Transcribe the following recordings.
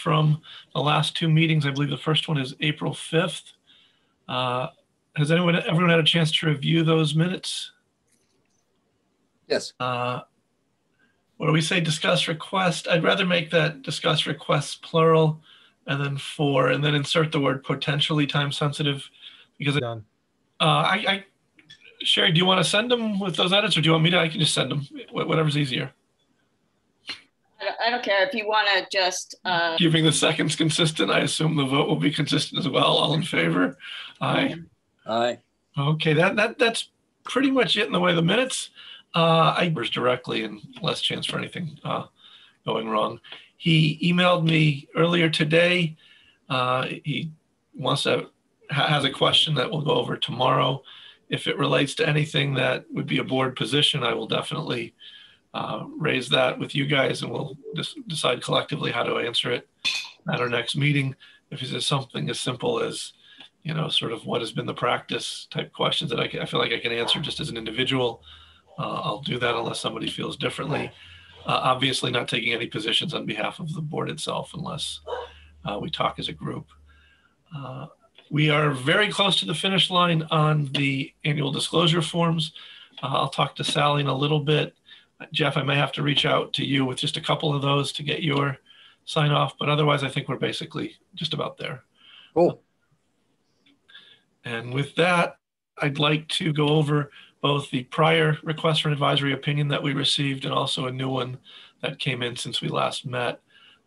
from the last two meetings. I believe the first one is April 5th. Has everyone had a chance to review those minutes? Yes. What do we say? Discuss request. I'd rather make that discuss requests plural and then for, and then insert the word potentially time sensitive because Done. Sherry, do you want to send them with those edits or do you want me to? I can just send them, whatever's easier. I don't care if you want to just. Keeping the seconds consistent, I assume the vote will be consistent as well. All in favor? Aye. Aye. Okay, that's pretty much it in the way of the minutes. I directly and less chance for anything going wrong. He emailed me earlier today. He wants to has a question that we'll go over tomorrow. If it relates to anything that would be a board position, I will definitely raise that with you guys and we'll decide collectively how to answer it at our next meeting. If it's something as simple as, you know, sort of what has been the practice type questions that I feel like I can answer just as an individual, I'll do that unless somebody feels differently. Obviously not taking any positions on behalf of the board itself unless we talk as a group. We are very close to the finish line on the annual disclosure forms. I'll talk to Sally in a little bit. Jeff, I may have to reach out to you with just a couple of those to get your sign off, but otherwise I think we're basically just about there. Cool. And with that, I'd like to go over both the prior request for an advisory opinion that we received and also a new one that came in since we last met.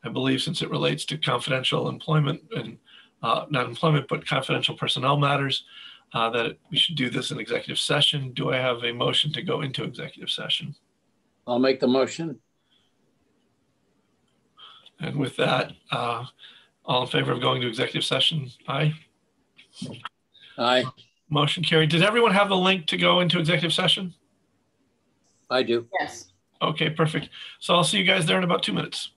I believe since it relates to confidential employment and not employment, but confidential personnel matters, that we should do this in executive session. Do I have a motion to go into executive session? I'll make the motion. And with that, all in favor of going to executive session? Aye. Aye. Motion carried. Did everyone have the link to go into executive session? I do. Yes. Okay, perfect. So I'll see you guys there in about 2 minutes.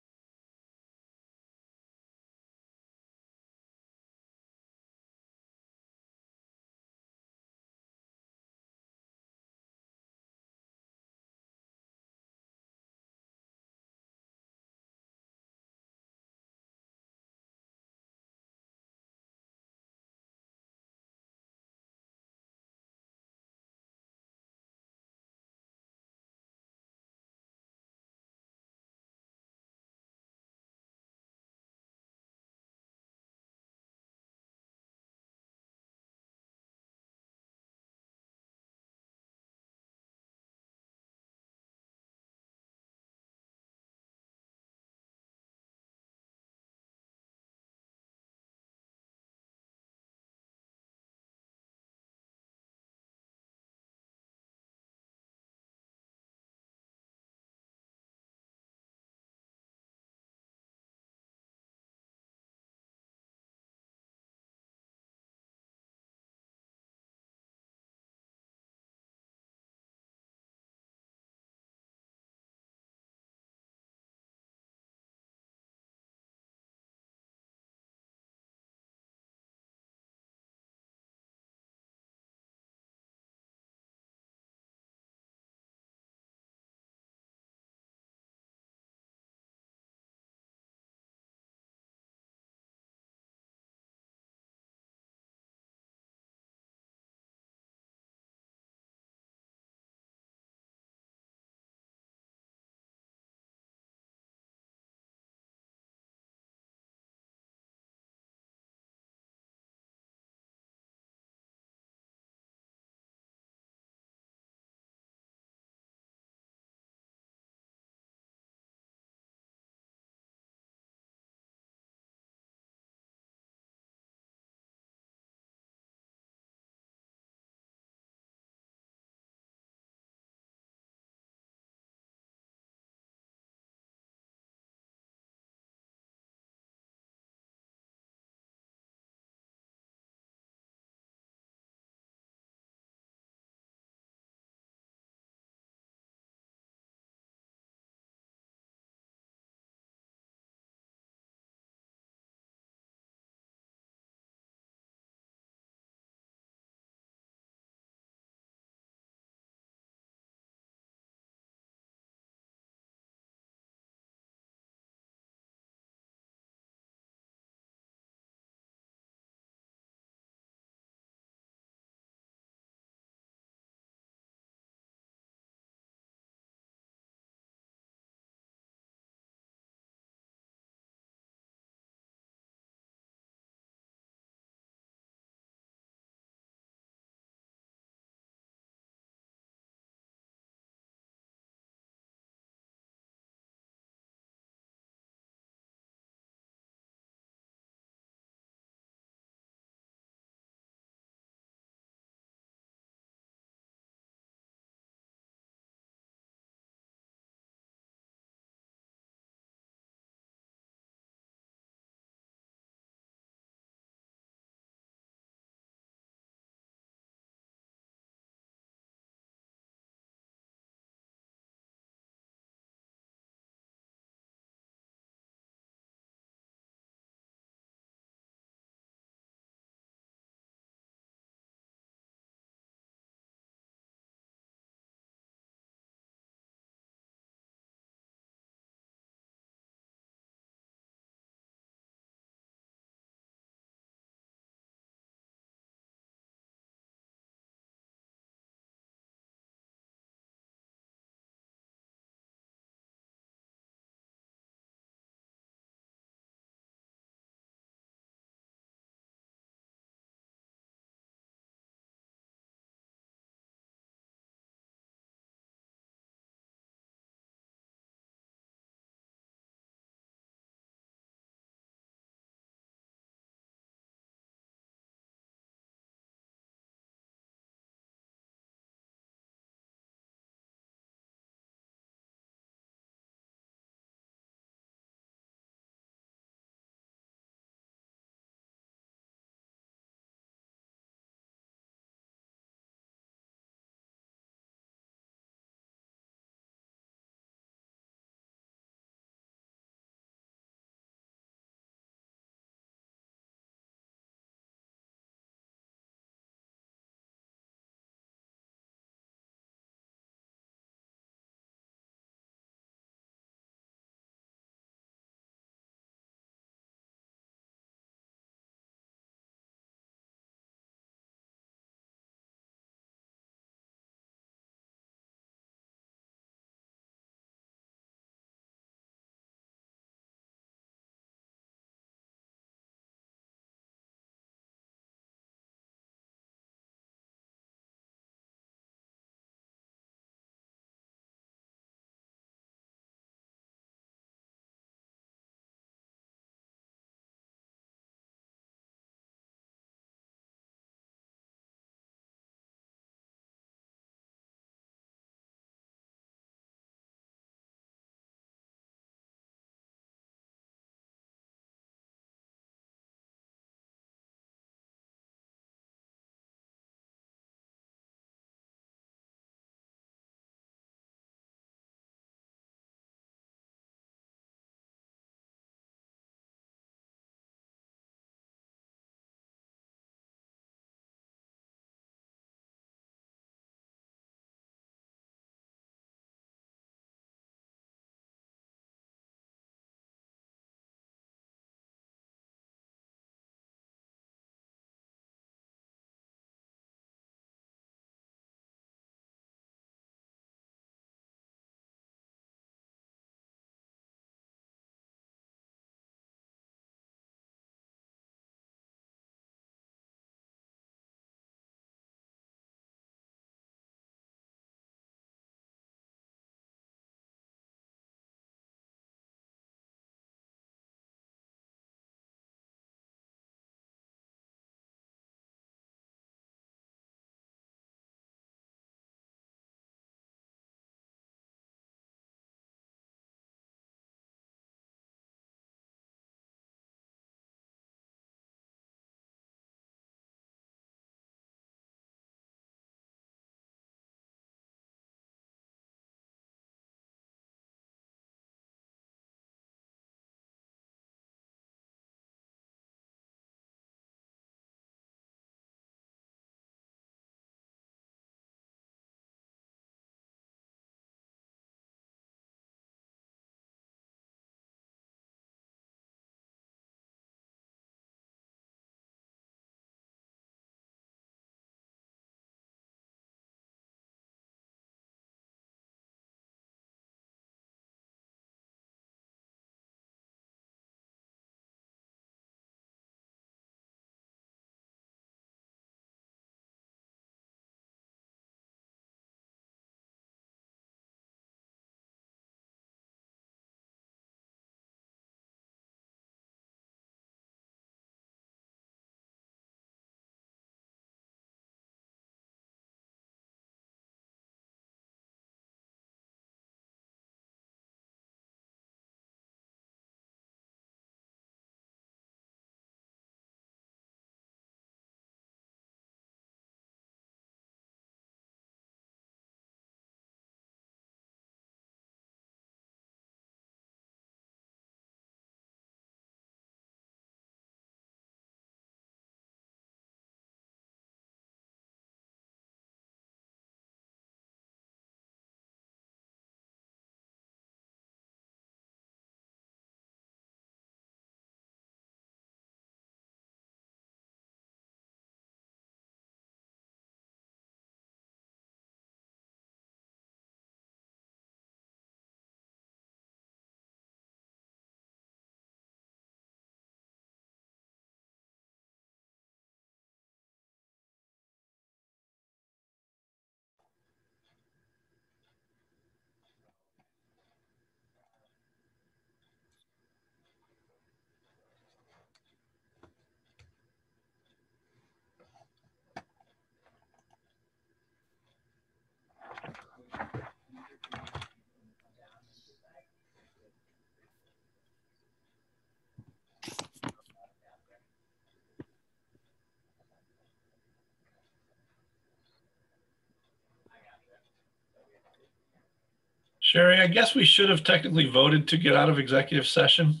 Sherry, I guess we should have technically voted to get out of executive session.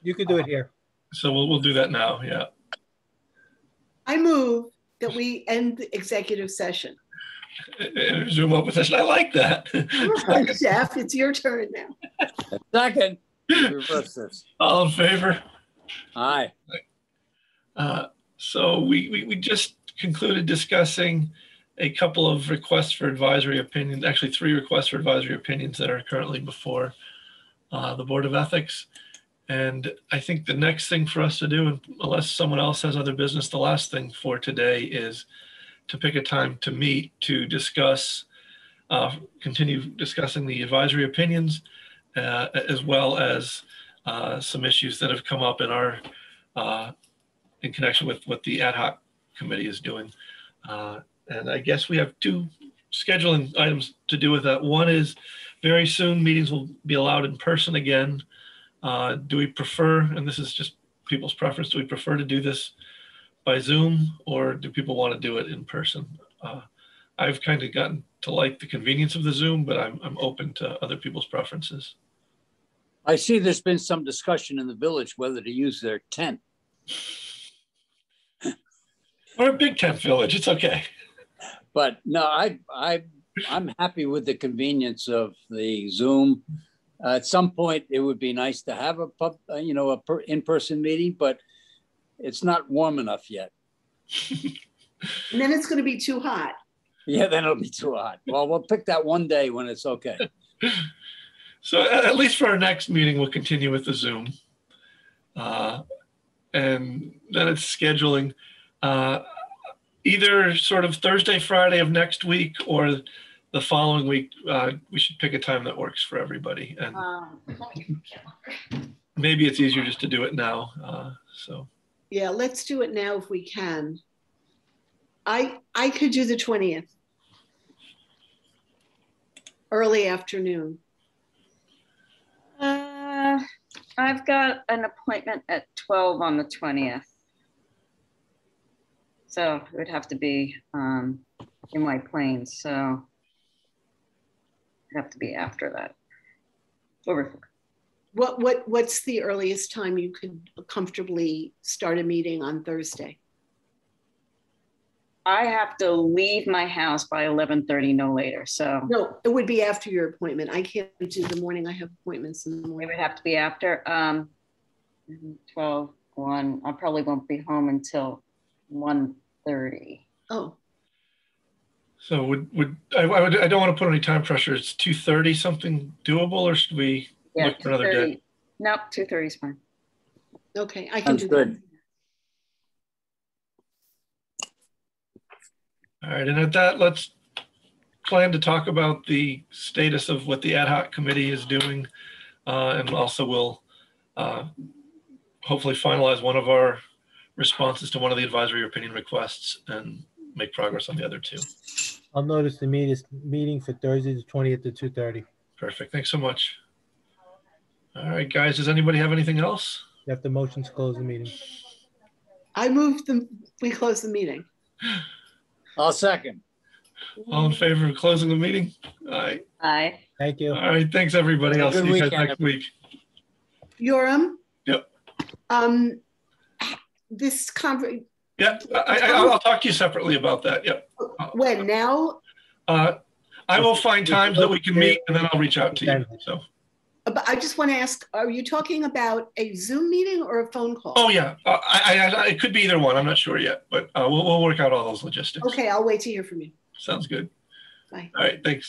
You could do it here. So we'll do that now. Yeah. I move that we end the executive session. And resume open session. I like that. Jeff, it's your turn now. Second. Reverse this. All in favor? Aye. So we just concluded discussing a couple of requests for advisory opinions, actually 3 requests for advisory opinions that are currently before the Board of Ethics. And I think the next thing for us to do, unless someone else has other business, the last thing for today is to pick a time to meet to discuss, continue discussing the advisory opinions, as well as some issues that have come up in our in connection with what the ad hoc committee is doing. And I guess we have 2 scheduling items to do with that. One is very soon meetings will be allowed in person again. Do we prefer, and this is just people's preference, do we prefer to do this by Zoom or do people want to do it in person? I've kind of gotten to like the convenience of the Zoom, but I'm open to other people's preferences. I see there's been some discussion in the village whether to use their tent. We're a big tent village. It's okay. But no, I'm happy with the convenience of the Zoom. At some point, it would be nice to have a in-person meeting, but it's not warm enough yet. And then it's going to be too hot. Yeah, then it'll be too hot. Well, we'll pick that one day when it's okay. So at least for our next meeting, we'll continue with the Zoom. And then it's scheduling either sort of Thursday, Friday of next week or the following week. We should pick a time that works for everybody. And maybe it's easier just to do it now. So Yeah, let's do it now if we can. I could do the 20th. Early afternoon. I've got an appointment at 12 on the 20th. So it would have to be in White Plains. So it'd have to be after that. Or before. What's the earliest time you could comfortably start a meeting on Thursday? I have to leave my house by 11:30, no later. So No, it would be after your appointment. I can't do the morning. I have appointments in the it morning. would have to be after 12, 1. I probably won't be home until 1:30. Oh, So I don't want to put any time pressure. It's 2:30 something doable, or should we Yeah, look for another day? 2:30. Nope, 2:30 is fine. okay. I can Sounds do good. that. All right, and at that, let's plan to talk about the status of what the ad hoc committee is doing. And also we'll hopefully finalize one of our responses to one of the advisory opinion requests and make progress on the other 2. I'll notice the meeting for Thursday, the 20th at 2:30. Perfect. Thanks so much. All right, guys, does anybody have anything else? You have the motion to close the meeting. I moved them. We close the meeting. I'll second. All in favor of closing the meeting? All right. Aye. Thank you. All right, thanks, everybody. Have a I'll see good you guys weekend, next week. Yoram? Yep. This conference, Yeah, I'll talk to you separately about that. Yep. when now? I will find times that we can meet and then I'll reach out to you. So, But I just want to ask, are you talking about a Zoom meeting or a phone call? oh yeah, it could be either one. I'm not sure yet, but we'll work out all those logistics. Okay, I'll wait to hear from you. Sounds good. Bye. All right, thanks.